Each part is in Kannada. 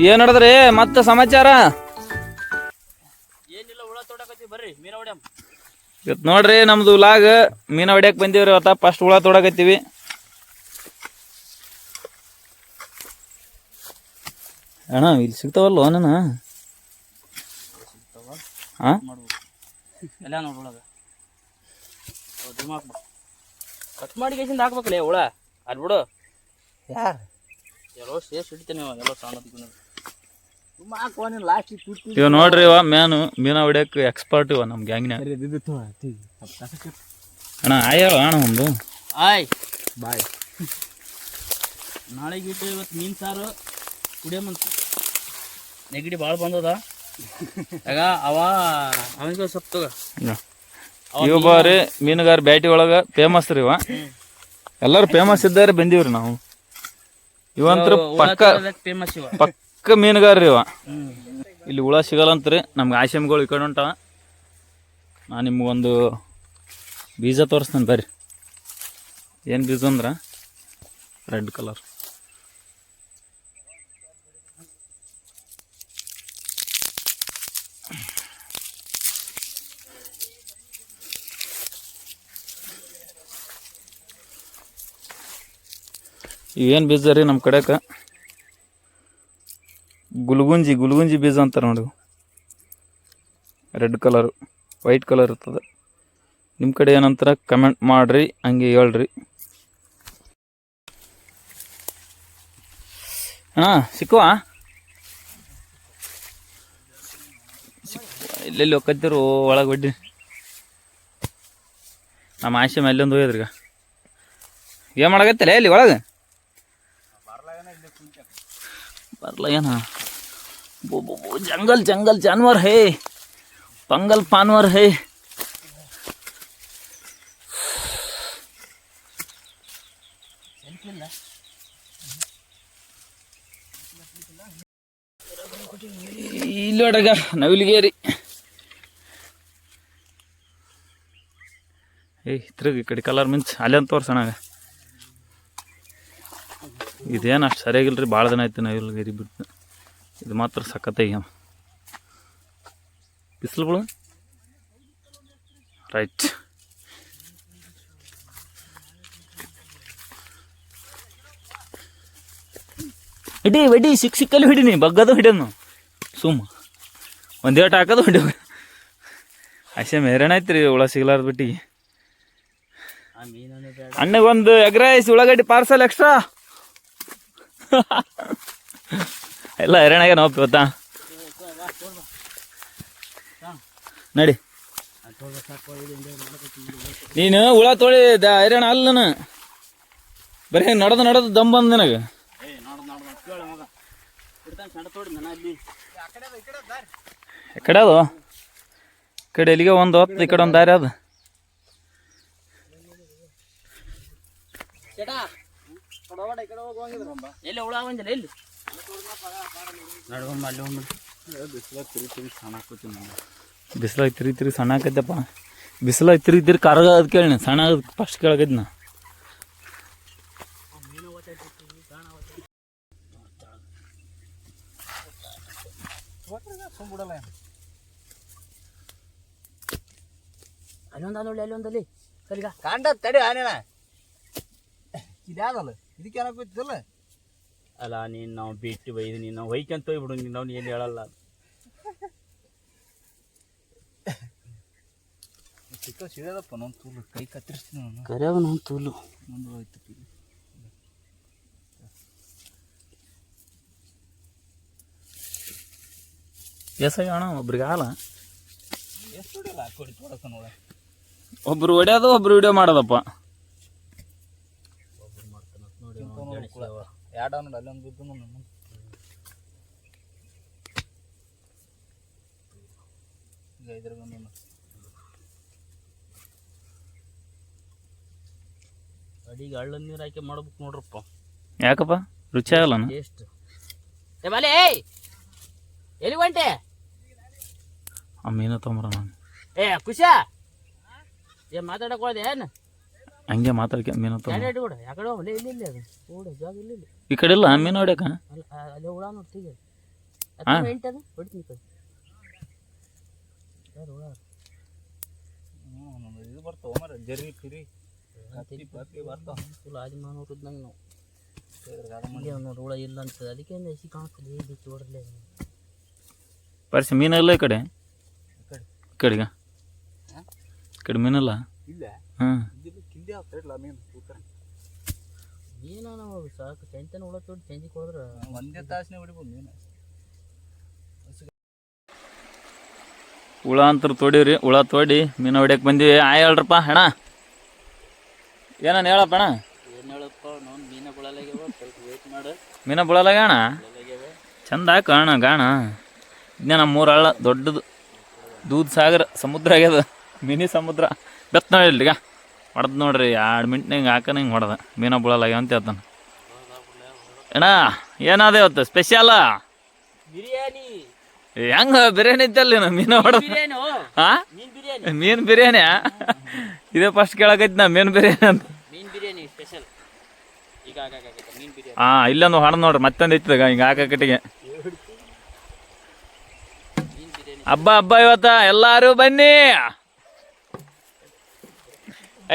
ಏನ್ ನಡದ್ರಿ ಮತ್ತ ಸಮಾಚಾರ? ಏನಿಲ್ಲ, ಹುಳ ತೋಡಕತ್ತಿ ಬರ್ರಿ ಮೀನ ಹೊಡ್ಯಾಮ. ಇವತ್ತು ನೋಡ್ರಿ ನಮ್ದು ಲಾಗ್ ಮೀನ ಹೊಡ್ಯಾಕ್ ಬಂದೀವ್ರಿ. ಇವತ್ತ ಫಸ್ಟ್ ಹುಳ ತೋಡಕತ್ತೀವಿ. ಅಣ್ಣ ಇಲ್ಲಿ ಸಿಗ್ತಾವಲ್ಲ ನನ್ನ ಎಲ್ಲ ನೋಡಿ ಹುಳಗ ಕಟ್ ಮಾಡಿ ಕೇಸಿಂದ ಹಾಕ್ಬೇಕಲ್ಲ ಹುಳ. ಅಲ್ಲಿ ಬಿಡು ಯಾರು ಎಲ್ಲೋ ಸೇಸ್ ಹಿಡಿತೇನೆ ಎಲ್ಲೋ ಸಣ್ಣ ಲಾಸ್ಟ್. ಇವ ನೋಡ್ರಿ ಇವ ಮೀನ ಹೊಡ್ಯಾಕ ಎಕ್ಸ್ಪರ್ಟ್ ಇವ ನಮ್ ಗ್ಯಾಂಗ್ನ್ಯಾಗ. ಅಣ್ಣ ಆಯ್ಯವ ಅಣ್ಣ ಒಂದು ಆಯ್ ಬಾಯ್. ನಾಳೆಗೆ ಇಟ್ಟು ಇವತ್ತು ಮೀನು ಸಾರು ಕುಡಿಯಮಂತ. ನೆಗಡಿ ಭಾಳ ಬಂದದ ಆಗ ಅವನಿಗೆ ಸ್ವಲ್ಪ ತಗ. ಇವ ಬಾರಿ ಮೀನುಗಾರ ಬ್ಯಾಟಿ ಒಳಗ ಫೇಮಸ್ ರೀ ಇವ. ಎಲ್ಲರೂ ಫೇಮಸ್ ಇದ್ದಾರೆ ಬಂದೀವ್ರಿ ನಾವು. ಇವಂತ್ರ ಪಕ್ಕ ಮೀನುಗಾರ ರೀ ಇವ. ಇಲ್ಲಿ ಹುಳ ಸಿಗಲ್ಲಂತ್ರಿ ನಮ್ಗೆ ಆಶೆಮ್ಗಳು ಈ ಕಡೆ ಹೊಂಟಾವ. ನಾನು ನಿಮ್ಗೊಂದು ಬೀಜ ತೋರಿಸ್ತೇನೆ ಬರ್ರಿ. ಏನು ಬೀಜ ಅಂದ್ರೆ ರೆಡ್ ಕಲರ್. ಇವೇನು ಬೀಜ ರೀ ನಮ್ಮ ಕಡೆಕ ಗುಲ್ಗುಂಜಿ ಬೀಜ ಅಂತಾರೆ ನೋಡಿ. ರೆಡ್ ಕಲರು ವೈಟ್ ಕಲರ್ ಇರ್ತದೆ. ನಿಮ್ಮ ಕಡೆ ಏನಂತಾರೆ ಕಮೆಂಟ್ ಮಾಡಿರಿ, ಹಂಗೆ ಹೇಳ್ರಿ. ಹಾಂ ಸಿಕ್ಕುವ ಇಲ್ಲೆಲ್ಲಿ ಒಕ್ಕತ್ತಿರು ಒಳಗೆ ಬಡ್ಡಿ. ನಮ್ಮ ಆಶೆ ಮೇಲೊಂದು ಹೋಯ್ದ್ರಿಗ ಏನು ಮಾಡಕತ್ತಲ್ಲ ಇಲ್ಲಿ ಒಳಗೆ ಬರ್ಲ ಏನ जंगल जानवर है, पंगल पानवर है. ಇಲ್ಲೋಡಗ ನವಿಲಿಗೇರಿ ತಿರುಗಿ ಈ ಕಡೆ ಕಲರ್ ಮಿಂಚ್ ಅಲ್ಲಿ ಅಂತ ತೋರ್ಸೋಣ. ಇದೇನು ಅಷ್ಟು ಸರಿಯಾಗಿಲ್ರಿ, ಭಾಳ ದಿನ ಆಯ್ತು ನವಿಲಿಗೇರಿ ಬಿಟ್ಟು. ಇದು ಮಾತ್ರ ಸಖತ್ತಾಗಿ ಬಿಸಿಲುಗಳು ರೈಟ್. ಹಿಡಿ ಸಿಕ್ಕಲ್ಲಿ ಹಿಡೀನಿ, ಬಗ್ಗದು ಹಿಡಿಯೋನು ಸುಮ್ಮ ಒಂದೇಟು ಹಾಕೋದು ಹಿಡಿಯೋ. ಅಷ್ಟೇ ಮೇರೇಣ ಐತ್ರಿ ಹುಳ ಸಿಗ್ಲಾರ್ದು ಬಿಟ್ಟಿಗೆ. ಅಣ್ಣಗೊಂದು ಎಗ್ ರೈಸ್ ಉಳ್ಳಾಗಡ್ಡಿ ಪಾರ್ಸಲ್ ಎಕ್ಸ್ಟ್ರಾ ಎಲ್ಲ ಹೈರಾಣಾಗ ನಾವು ಗೊತ್ತಾ ನಡಿ. ನೀನು ಹುಳ ತೊಳಿ ಹೈರಾಣ ಅಲ್ಲ, ನಾನು ಬರೀ ನಡೆದು ದಮ್ ಬಂದ ನನಗೆ. ಕಡೆ ಅದು ಕಡೆ ಎಲ್ಲಿಗೆ ಒಂದು ಹೊತ್ತು ಈ ಕಡೆ ಒಂದು ದಾರಿ ಅದು. ಎಲ್ಲಿ ಹುಳ ಬಂದಿಲ್ಲ ಎಲ್ಲಿ ಬಿಸಿಲಾಗಿ ತಿರುಗಿ ಸಣ್ಣ ಆಕೈತಪ್ಪ. ಬಿಸಿಲಾಗಿ ತಿರುಗಿ ಕರಗ ಅದು ಕೇಳಿ ಸಣ್ಣ ಫಸ್ಟ್ ಕೇಳಕೈತಿ ನಾ. ಅಲ್ಲೊಂದಲ್ಲಿ ಸರಿಗ ಕಾಂಡ ತಡಿ ಆನೇನ ಇದ್ಯಾದಲ್ಲ ಇದಕ್ಕೆ ಏನಾಗೋಯ್ತಲ್ಲ. ಅಲ್ಲ ನೀನು ನಾವು ಬಿಟ್ಟು ಬೈದು ನೀನು ನಾವು ಹೊಯ್ಕಂತ ಹೋಗ್ಬಿಡು. ನೀನು ನಾವು ಏನು ಹೇಳಲ್ಲ. ಚಿಕ್ಕ ಸಿಗೋದಪ್ಪ ನಮ್ಮ ತೂಲು ಕೈ ಕತ್ತರಿಸ್ತೀನಿ ನಾನು. ಕರೆಯವ ನಾವು ತೂಲು ಮುಂದೆ ಹೋಯ್ತು. ಎಸಾಗಿ ಅಣ್ಣ ಒಬ್ರಿಗೆ ಹಾಲ ಎಷ್ಟು ಹೊಡಿಯಲ್ಲ ಕೊಡಿ ತೋಡಕ ನೋಡ. ಒಬ್ರು ಹೊಡ್ಯೋದು ಒಬ್ರು ವಿಡಿಯೋ ಮಾಡೋದಪ್ಪ. ಎರಡು ನೋಡಿ ಅಲ್ಲೊಂದು ಬಿದ್ದು ನಮ್ಮ ಇದ್ರ ಬಂದು ಅಡಿಗೆ ಹಳ್ಳದ ನೀರು ಹಾಕಿ ಮಾಡ್ಬೇಕು ನೋಡ್ರಪ್ಪ. ಯಾಕಪ್ಪ ರುಚಿ ಆಗಲ್ಲ ಟೇಸ್ಟ್. ಬಾಲೆ ಎಲ್ಲಿ ಹೊಂಟೆ? ಆ ಮೀನು ತೊಂಬರ ನಾನು ಖುಷಾ ಮಾತಾಡಕ್ ಹೋದೆ ಏನು? ಹಂಗೆ ಮಾತಾಡ್ಕೆ ಮೀನು ತೊಗೊಂಡು ಯಾಕಡೆ ಹೋಗಲ್ಲ ಇಲ್ಲಿ ಅದು ಜಾಗ ಇಲ್ಲಿ ಈ ಕಡೆ ಇಲ್ಲ ಮೀನು ಹೊಡ್ಯಾಕ. ಅಲ್ಲೇ ಹುಳ ನೋಡ್ತೀವಿ. ಎಂಟದು ಹೊಡಿತೀನಿ ಇದು ಬರ್ತಾವ ಮರ ಜರಿ ಪಿರಿ ಬರ್ತಾವ ಫುಲ್ ಆದಿಮಾನವ್ರದ್ದು ನಂಗೆ ನಾವು ನೋಡಿ ಹುಳ ಇಲ್ಲ ಅಂತ ಅದಕ್ಕೆ ಎಸಿ ಕಾಣ್ತದೆ ಬಿಚ್ಚಿ ಹೊಡಲೇ ಪರಿಸಿ ಮೀನಿಲ್ಲ ಈ ಕಡೆ ಕಡೆಗ ಕಡೆ ಮೀನಿಲ್ಲ ಇಲ್ಲ ಹಾಂ ಕಿಂದಿ ಆಗ್ತಾಯಿಲ್ಲ ಮೀನು ಮೀನು ನಾವು ಸಾಕು ಚಂತನ ಹುಳ ತೊಡಿ ಚಂಜಿಗೆ ಹೋದ್ರೆ ಒಂದೇ ತಾಸನೇ ಹೊಡಿಬೋದು ಮೀನು ಹುಳ ಅಂತ ತೋಡಿವ್ರಿ ಹುಳ ತೋಡಿ ಮೀನು ಹೊಡ್ಯಕ್ಕೆ ಬಂದೀವಿ ಹೇಳ್ರಪ್ಪ ಅಣ್ಣ ಏನನ್ ಹೇಳಪ್ಪ ಅಣ್ಣ ಏನು ಹೇಳಪ್ಪ ನಾವು ಮೀನ ಬಿಳಲಾಗ್ಯಾವ ಸ್ವಲ್ಪ ವೇಟ್ ಮಾಡು ಮೀನ ಬಿಳಲಾಗ ಅಣ್ಣ ಚಂದ ಹಾಕು ಅಣ್ಣ ಗಾಣ ಇನ್ನೇ ನಮ್ಮ ಮೂರಳ್ಳ ದೊಡ್ಡದು ದೂದ್ ಸಾಗರ ಸಮುದ್ರ ಆಗ್ಯದ ಮಿನಿ ಸಮುದ್ರ ಬೆತ್ತ ನೋಡಿಲ್ರಿ ಈಗ ಹೊಡೆದ್ ನೋಡ್ರಿ 2 ಮಿನಿಟ್ನಾಗ ಹಾಕನ ಹಿಂಗೆ ಹೊಡೆದ ಮೀನ ಬಿಳಲಾಗ್ಯಾವ ಅಂತ ಹೇಳ್ತಾನೆ ಅಣ್ಣ ಏನಾದ ಇವತ್ತು ಸ್ಪೆಷಲ್ ಬಿರಿಯಾನಿ ಹೆಂಗ ಬಿರಿಯಾನಿ ಇದ್ದಲ್ಲ ಮೀನು ಹೊಡೆದ ಬಿರಿಯಾನಿ ಹಾಂ ಮೀನ್ ಬಿರಿಯಾನಿ ಮೀನು ಬಿರಿಯಾನಿ ಇದೇ ಫಸ್ಟ್ ಕೇಳಕೈತಿ ನಾ ಮೀನು ಬಿರಿಯಾನಿ ಅಂತ ಮೀನ್ ಬಿರಿಯಾನಿ ಸ್ಪೆಷಲ್ ಈಗ ಮೀನ್ ಬಿರಿಯಾನಿ ಹಾಂ ಇಲ್ಲೊಂದು ಹೊಡೆದ್ ನೋಡ್ರಿ ಮತ್ತೊಂದು ಇತ್ತದಾಗ ಹಿಂಗೆ ಹಾಕಕಟ್ಟಿಗೆ ಮೀನ್ ಬಿರಿಯಾನಿ ಹಬ್ಬ ಹಬ್ಬ ಇವತ್ತ ಎಲ್ಲಾರು ಬನ್ನಿ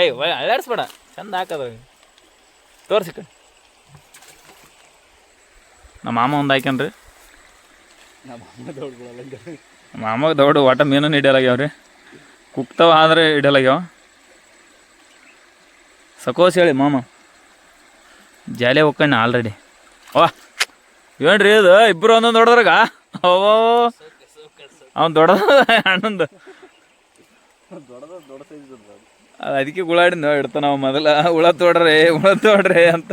ಏಯ್ ಅಳ್ಳಾಡ್ಸ್ಬೇಡ ಚಂದ ಹಾಕದ ತೋರ್ಸಿ ನಮ್ಮ ಮಾಮ ಒಂದು ಹಾಕ್ಯಾನ್ರಿ ಮಾಮಗೆ ದೊಡ್ಡ ಒಟ್ಟ ಮೀನನ್ನು ಹಿಡಿಯಲಾಗ್ಯಾವ್ರಿ ಕುಕ್ತಾವ ಆದ್ರೆ ಹಿಡಿಯಲಾಗ್ಯಾವ ಸಕೋಸ್ ಹೇಳಿ ಮಾಮ ಜಾಲೆ ಹೋಗ್ಕಣ್ಣ ಆಲ್ರೆಡಿ ವಾ ಏನ್ರಿ ಇದು ಇಬ್ಬರು ಒಂದೊಂದು ಹೊಡೆದ್ರಾಗ ಅವೋ ಅವ್ನು ದೊಡ್ಡ ಅಣ್ಣಂದು ಅದಕ್ಕೆ ಗುಳಾಡಿನ ಇಡ್ತಾನ ನಾವು ಮೊದಲ ಹುಳ ತೋಡ್ರಿ ಅಂತ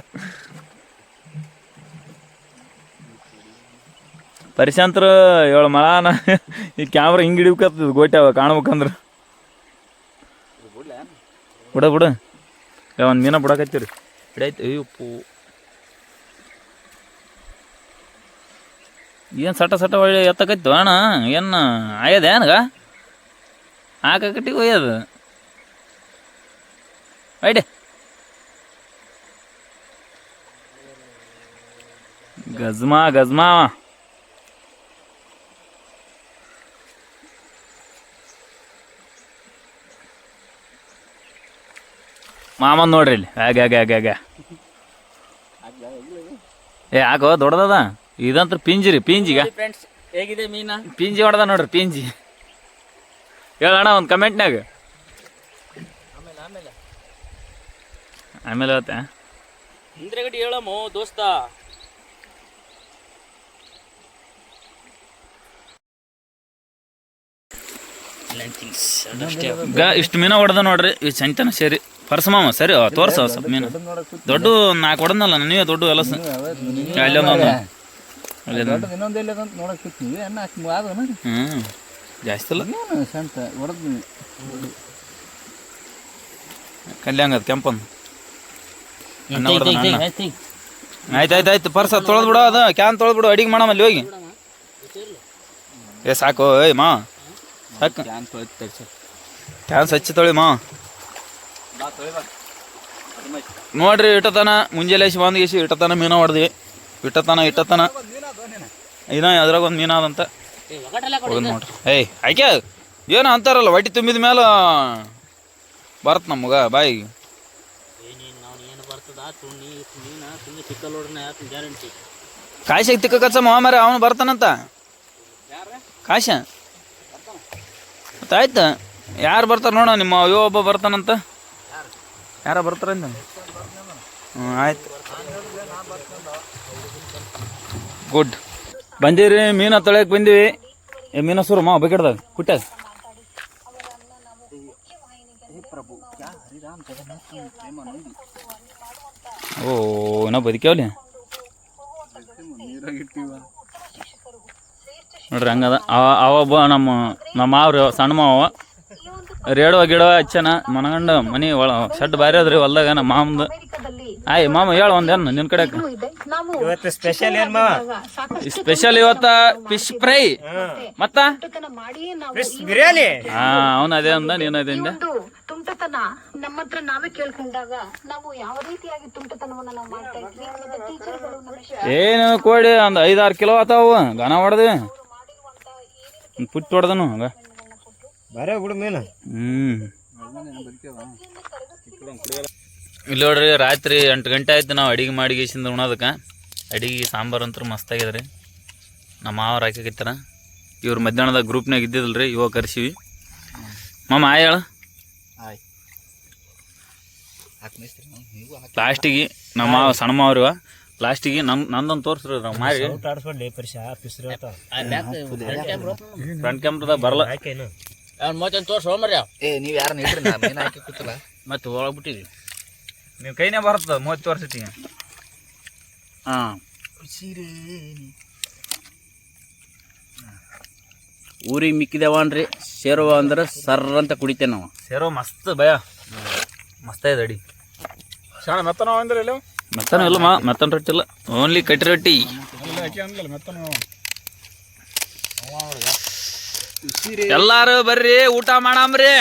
ಪರಿಶಾಂತರ 7 ಮಳಾನ ಈ ಕ್ಯಾಮ್ರಾ ಹಿಂಗೆ ಹಿಡಿಬೇಕತ್ತದ ಗೋಟ್ಯಾವ ಕಾಣ್ಬೇಕಂದ್ರೆ ಬಿಡು ಒಂದು ಮೀನ ಬಿಡಕತ್ತೀರಿ ಹಿಡೈತಿ ಅಯ್ಯಪ್ಪು ಏನು ಸಟ ಒಳ್ಳೆ ಎತ್ತಕೈತು ಅಣ್ಣ ಏನು ಆಯದ ಏನಗ ಹಾಕಕಟ್ಟಿಗೆ ಒಯ್ಯದು ಐಡೆ ಗಜ್ಮಾ ಮಾಮನ್ ನೋಡ್ರಿ ಇಲ್ಲಿ ಆಗ ಏ ಹಾಕೋ ದೊಡ್ಡದ ಇದಂತ್ರ ಪಿಂಜಿಗ ಫ್ರೆಂಡ್ಸ್ ಹೇಗಿದೆ ಮೀನ ಪಿಂಜಿ ಹೊಡೆದ ನೋಡ್ರಿ ಪಿಂಜಿ ಹೇಳಣ್ಣ ಒಂದು ಕಮೆಂಟ್ನಾಗ ಆಮೇಲೆ ಹೇಳ್ತೆ ಹಿಂದ್ರಗಡೆ ಹೇಳಮ್ಮೋ ದೋಸ್ತ ಇಷ್ಟು ಮೀನ ಹೊಡೆದ ನೋಡ್ರಿ ಈ ಚಂತನ ಸೇರಿ ಪರ್ಸಮಾಮ ಸರಿ ತೋರ್ಸ ಸ್ವಲ್ಪ ಮೀನು ದೊಡ್ಡ 4 ಹೊಡೆದ್ನಲ್ಲ ನೀವೇ ದೊಡ್ಡ ಕೆಲಸ ಜಾಸ್ತಿ ಅಲ್ಲ ಕಲ್ಯಾಂಗದ ಕೆಂಪನ್ ಆಯ್ತಾಯ್ತು ಪರ್ಸ ತೊಳೆದ್ಬಿಡು ಅದು ಕ್ಯಾನ್ ತೊಳೆದ್ಬಿಡು ಅಡಿಗೆ ಮಾಡಮಲ್ಲಿ ಹೋಗಿ ಏ ಸಾಕು ಏಯ್ ಮಾ ಸಾಕು ಕ್ಯಾನ್ ಸ್ವಚ್ಛ ತೊಳಿ ಮಾ ನೋಡ್ರಿ ಇಟ್ಟತನ ಮುಂಜಾನೆ ಬಂದು ಇಟ್ಟತನ ಮೀನ ಹೊಡೆದ್ವಿ ಇಟ್ಟತನ ಇನ್ನ ಅದ್ರಾಗ ಒಂದು ಮೀನ ಅದಂತ ನೋಡ್ರಿ ಏಯ್ ಆಯ್ಕೆ ಏನೋ ಅಂತಾರಲ್ಲ ಹೊಟ್ಟಿ ತುಂಬಿದ ಮೇಲೆ ಬರತ್ ನಮಗ ಬಾಯಿಗೆ ಕಾಶಿಗೆ ತಿಕ್ಕ ಕಚ್ಚಮ್ಮ ಮಾರ ಅವನು ಬರ್ತಾನಂತ ಕಾಶ ಆಯ್ತು ಯಾರು ಬರ್ತಾರ ನೋಡ ನಿಮ್ಮ ಅಯ್ಯೋ ಒಬ್ಬ ಬರ್ತಾನಂತ ಯಾರ ಬರ್ತಾರ ಆಯ್ತು ಗುಡ್ ಬಂದೀವ್ರಿ ಮೀನ ತೊಳೆಯಕ್ಕೆ ಬಂದೀವಿ ಮೀನ ಸುರು ಮಾ ಬಕೆಟ್ದಾಗ ಕುಟ್ಟಾಗ ಓ ನಾ ಬದುಕ್ಯಾವಲಿ ನೋಡ್ರಿ ಹಂಗದ ಅವೊಬ್ಬ ನಮ್ಮ ಮಾವ್ರಿ ಸಣ್ಣ ಮಾವ ರೇಡುವ ಗಿಡವ ಹಚ್ಚನ ಮನಗಂಡ ಮನಿ ಒಳ ಶೆಡ್ ಬಾರಿ ಅದ್ರಿ ಹೊಲ್ದಾಗ ನಮ್ಮ ಮಾಮಂದು. ಆಯ್ ಮಾಮ ಹೇಳ ಒಂದೇನು ನಿನ್ ಕಡೆ ಇವತ್ತು ಸ್ಪೆಷಲ್ ಏನ್ ಮಾವ? ಸ್ಪೆಷಲ್ ಇವತ್ತ ಫಿಶ್ ಫ್ರೈ ಮತ್ತ ಫಿಶ್ ಬಿರಿಯಾನಿ. ಹಾ ಅವನು ಅದೇ ಅಂದ ನೀನು ಅದೇ ಅಂದೆ. ತುಂಟತನ ನಮ್ಮ ಹತ್ರ ನಾವೇ ಕೇಳ್ಕೊಂಡಾಗ ನಾವು ಯಾವ ರೀತಿಯಾಗಿ ತುಂಟತನವನ್ನ ನಾವು ಮಾಡ್ತಾ ಇದ್ವಿ. ಮತ್ತೆ ಟೀಚರ್ಗಳು ನಮ್ಮ ಏನು ಕೋಡಿ ಒಂದು 5-6 ಕಿಲೋ ಆತಾವು ಗಾನ ಹೊಡೆದ್ವಿ ಪುಟ್ಟಿ ಹೊಡೆದನು ಹಂಗ ಬರೇ ಬಿಡು ಮೀನು. ಇಲ್ಲಿ ನೋಡ್ರಿ ರಾತ್ರಿ 8 ಗಂಟೆ ಆಯ್ತು ನಾವು ಅಡಿಗೆ ಮಾಡಿ ಗೀಸಿಂದ ಉಣೋದಕ್ಕೆ. ಅಡಿಗೆ ಸಾಂಬಾರು ಅಂತೂ ಮಸ್ತ್ ಆಗ್ಯದ್ರಿ. ನಮ್ಮ ಮಾವ್ರು ಹಾಕಿತ್ತಾರ. ಇವ್ರು ಮಧ್ಯಾಹ್ನದಾಗ ಗ್ರೂಪ್ನಾಗ ಇದ್ದಿದ್ದಲ್ರಿ, ಇವಾಗ ಕರ್ಸಿವಿ. ಮಾಮ ಆಯ್ ಹೇಳ. ಲಾಸ್ಟಿಗೆ ನಮ್ಮ ಮಾವ ಸಣ್ಣ ಮಾವ್ರಿವ ಲಾಸ್ಟಿಗೆ ನಂದೊಂದು ತೋರಿಸ್ರಿ ನಾವು ಮಾರಿ ಫ್ರಂಟ್ ಕ್ಯಾಮ್ರದಾಗ ಬರಲ್ಲ. ತೋರ್ಸ್ ಹೋಮರ್ಯ ನೀವ್ ಯಾರನ್ನ ಇಟ್ರಿ ಮೀನ್ ಹಾಕಿ ಕೂತಲ್ಲ ಮತ್ತೆ ಒಳಗ್ಬಿಟ್ಟಿದ್ವಿ. ನೀವು ಕೈನೇ ಬರ್ತದ 30 ವರ್ಷಕ್ಕೆ. ಹಾಂ ಊರಿಗೆ ಮಿಕ್ಕಿದೇವನ್ರಿ ಸೇರುವ ಅಂದ್ರೆ ಸರ್ರ ಅಂತ ಕುಡಿತೇವೆ ನಾವು. ಸೇರೋ ಮಸ್ತ್ ಭಯ ಮಸ್ತ್ ಇದೆ ಅಡಿ. ಶಾಣ ಮೆತ್ತನ ಅಂದ್ರೆ ಇಲ್ಲ ಮೆತ್ತನ ಇಲ್ಲ ಮೆತ್ತನ ರೊಟ್ಟಿ ಇಲ್ಲ, ಓನ್ಲಿ ಕಟ್ಟಿ ರೊಟ್ಟಿ. ಎಲ್ಲಾರು ಬರ್ರಿ ಊಟ ಮಾಡಾಮ್ರಿ.